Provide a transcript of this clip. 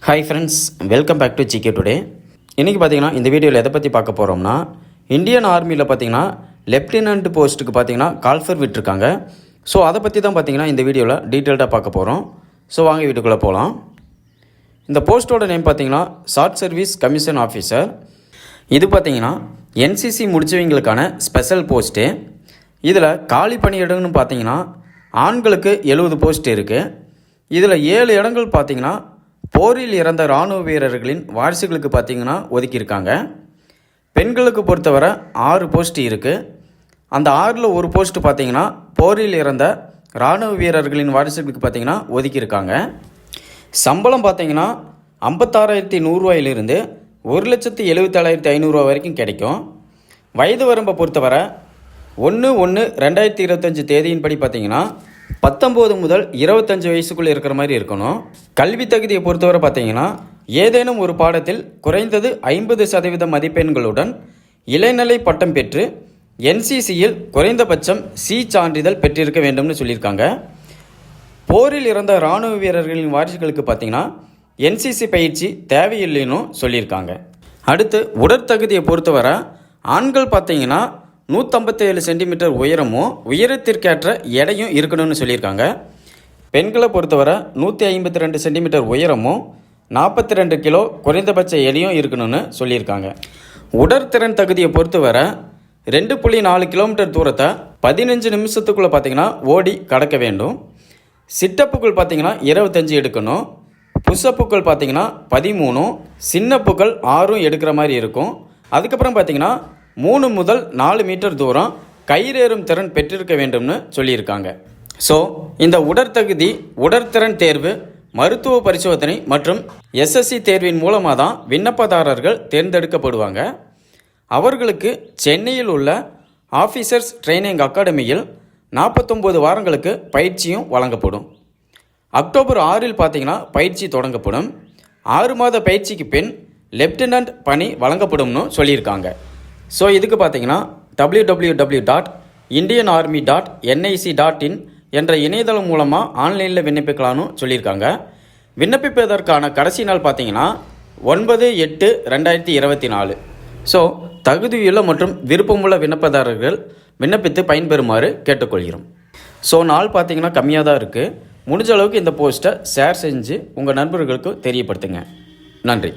Hi friends, welcome back to GK today. இன்றைக்கி பார்த்தீங்கன்னா இந்த வீடியோவில் எதை பற்றி பார்க்க போகிறோம்னா, இந்தியன் ஆர்மியில் பார்த்தீங்கன்னா லெஃப்டினன்ட் போஸ்ட்டுக்கு பார்த்தீங்கன்னா கால்ஃபர் விட்டுருக்காங்க. ஸோ அதை பற்றி தான் பார்த்தீங்கன்னா இந்த வீடியோவில் டீட்டெயில்டாக பார்க்க போகிறோம். ஸோ வாங்க வீட்டுக்குள்ளே போகலாம். இந்த போஸ்ட்டோட நேம் பார்த்தீங்கன்னா ஷார்ட் சர்வீஸ் கமிஷன் ஆஃபீஸர். இது பார்த்தீங்கன்னா என்சிசி முடிச்சவங்களுக்கான ஸ்பெஷல் போஸ்ட்டு. இதில் காலி பணியிடம்னு பார்த்தீங்கன்னா ஆண்களுக்கு 70 போஸ்ட் இருக்குது. இதில் 7 இடங்கள் பார்த்தீங்கன்னா போரில் இறந்த இராணுவ வீரர்களின் வாரிசுகளுக்கு பார்த்தீங்கன்னா ஒதுக்கியிருக்காங்க. பெண்களுக்கு பொறுத்தவரை 6 போஸ்ட் இருக்குது. அந்த 6ல் ஒரு போஸ்ட் பார்த்தீங்கன்னா போரில் இறந்த இராணுவ வீரர்களின் வாரிசுகளுக்கு பார்த்தீங்கன்னா ஒதுக்கியிருக்காங்க. சம்பளம் பார்த்தீங்கன்னா 56,100 ரூபாயிலிருந்து 1,77,500 வரைக்கும் கிடைக்கும். வயது வரம்பை பொறுத்தவரை 1/1/2025 தேதியின்படி பார்த்தீங்கன்னா 19 முதல் 25 வயசுக்குள்ளே இருக்கிற மாதிரி இருக்கணும். கல்வி தகுதியை பொறுத்தவரை பார்த்தீங்கன்னா ஏதேனும் ஒரு பாடத்தில் குறைந்தது 50% மதிப்பெண்களுடன் இளநிலை பட்டம் பெற்று என்சிசியில் குறைந்தபட்சம் சி சான்றிதழ் பெற்றிருக்க வேண்டும்னு சொல்லியிருக்காங்க. போரில் இறந்த இராணுவ வீரர்களின் வாரிசுகளுக்கு பார்த்தீங்கன்னா என்சிசி பயிற்சி தேவையில்லைன்னு சொல்லியிருக்காங்க. அடுத்து உடற்தகுதியை பொறுத்தவரை ஆண்கள் பார்த்தீங்கன்னா 157 சென்டிமீட்டர் உயரமும் உயரத்திற்கேற்ற எடையும் இருக்கணும்னு சொல்லியிருக்காங்க. பெண்களை பொறுத்தவரை 152 சென்டிமீட்டர் உயரமும் 42 கிலோ குறைந்தபட்ச எடையும் இருக்கணும்னு சொல்லியிருக்காங்க. உடற்திறன் தகுதியை பொறுத்தவரை 2.4 கிலோமீட்டர் தூரத்தை 15 நிமிஷத்துக்குள்ளே பார்த்தீங்கன்னா ஓடி கடக்க வேண்டும். சிட்டப்புக்கள் பார்த்தீங்கன்னா 25 எடுக்கணும். புஷ்அப்புக்கள் பார்த்தீங்கன்னா 13, சின்னப்புக்கள் 6 எடுக்கிற மாதிரி இருக்கும். அதுக்கப்புறம் பார்த்தீங்கன்னா 3 முதல் 4 மீட்டர் தூரம் கயிறேறும் திறன் பெற்றிருக்க வேண்டும்னு சொல்லியிருக்காங்க. ஸோ இந்த உடற்தகுதி, உடற்திறன் தேர்வு, மருத்துவ பரிசோதனை மற்றும் எஸ்எஸ்சி தேர்வின் மூலமாக தான் விண்ணப்பதாரர்கள் தேர்ந்தெடுக்கப்படுவாங்க. அவர்களுக்கு சென்னையில் உள்ள ஆஃபீஸர்ஸ் ட்ரைனிங் அகாடமியில் 49 வாரங்களுக்கு பயிற்சியும் வழங்கப்படும். அக்டோபர் 6 பார்த்தீங்கன்னா பயிற்சி தொடங்கப்படும். 6 மாத பயிற்சிக்கு பின் லெப்டினன்ட் பணி வழங்கப்படும்னு சொல்லியிருக்காங்க. ஸோ இதுக்கு பார்த்தீங்கன்னா www.indianarmy.nic.in என்ற இணையதளம் மூலமாக ஆன்லைனில் விண்ணப்பிக்கலாம்னு சொல்லியிருக்காங்க. விண்ணப்பிப்பதற்கான கடைசி நாள் பார்த்தீங்கன்னா 9/8/2024. ஸோ தகுதியுள்ள மற்றும் விருப்பமுள்ள விண்ணப்பதாரர்கள் விண்ணப்பித்து பயன்பெறுமாறு கேட்டுக்கொள்கிறோம். ஸோ நாள் பார்த்தீங்கன்னா கம்மியாக தான் இருக்குது. முடிஞ்ச அளவுக்கு இந்த போஸ்ட்டை ஷேர் செஞ்சு உங்கள் நண்பர்களுக்கு தெரியப்படுத்துங்க. நன்றி.